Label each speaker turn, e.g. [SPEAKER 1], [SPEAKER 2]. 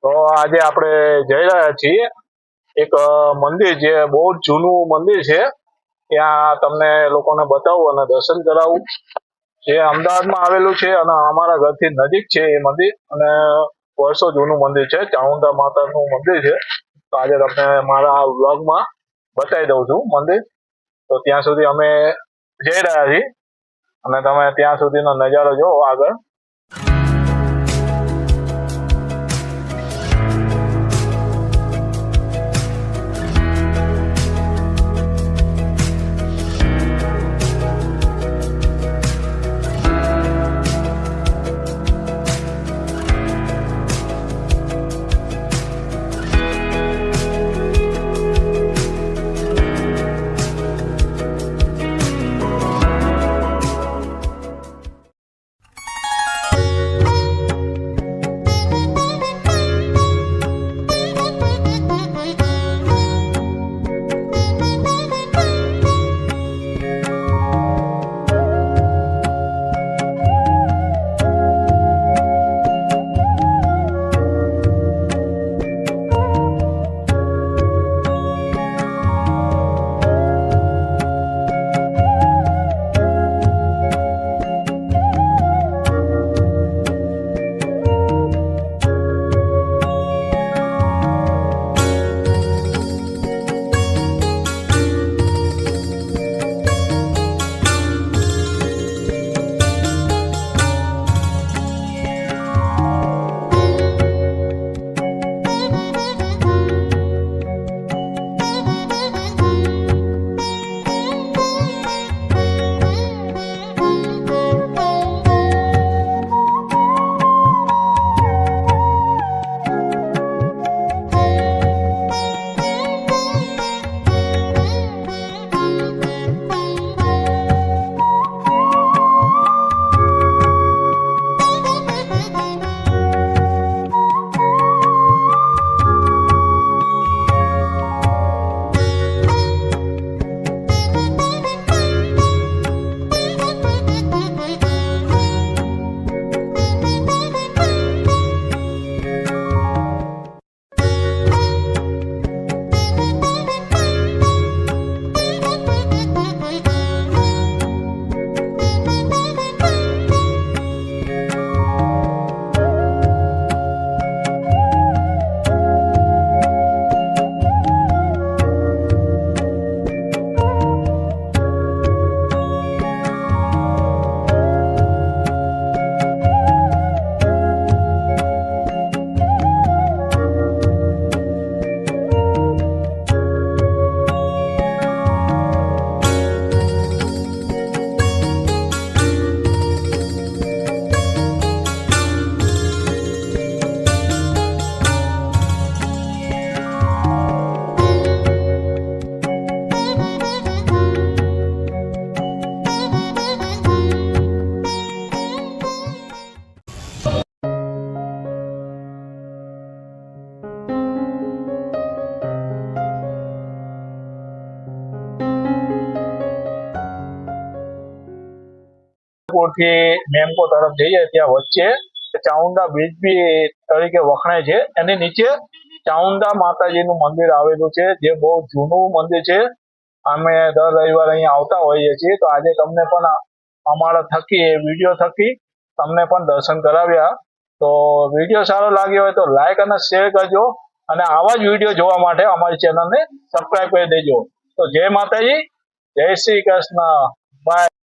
[SPEAKER 1] તો આજે આપણે જઈ રહ્યા છીએ એક મંદિર જે બહુ જૂનું મંદિર છે, ત્યાં તમને લોકોને બતાવું અને દર્શન કરાવું. જે અમદાવાદમાં આવેલું છે અને અમારા ઘરથી નજીક છે એ મંદિર, અને વર્ષો જૂનું મંદિર છે. ચામુંડા માતાનું મંદિર છે. તો આજે તમને મારા વ્લોગમાં બતાવી દઉં છું મંદિર. તો ત્યાં સુધી અમે જઈ રહ્યા છીએ અને તમે ત્યાં સુધીનો નજારો જોવો આગળ. થી મેમકો તરફ જઈએ ત્યાં વચ્ચે ચામુંડા બ્રિજ બી તરીકે વખણાય છે. એની નીચે ચામુંડા માતાજીનું મંદિર આવેલું છે, જે બહુ જૂનું મંદિર છે. અમે દર રવિવારે અહીંયા આવતા હોઈએ છીએ. તો આજે તમને પણ અમારા થકી વિડીયો થકી તમને પણ દર્શન કરાવ્યા. તો વિડીયો સારો લાગ્યો હોય તો લાઈક અને શેર કરજો, અને આવા જ વિડીયો જોવા માટે અમારી ચેનલને સબસ્ક્રાઈબ કરી દેજો. તો જય માતાજી, જય શ્રી કૃષ્ણ, બાય.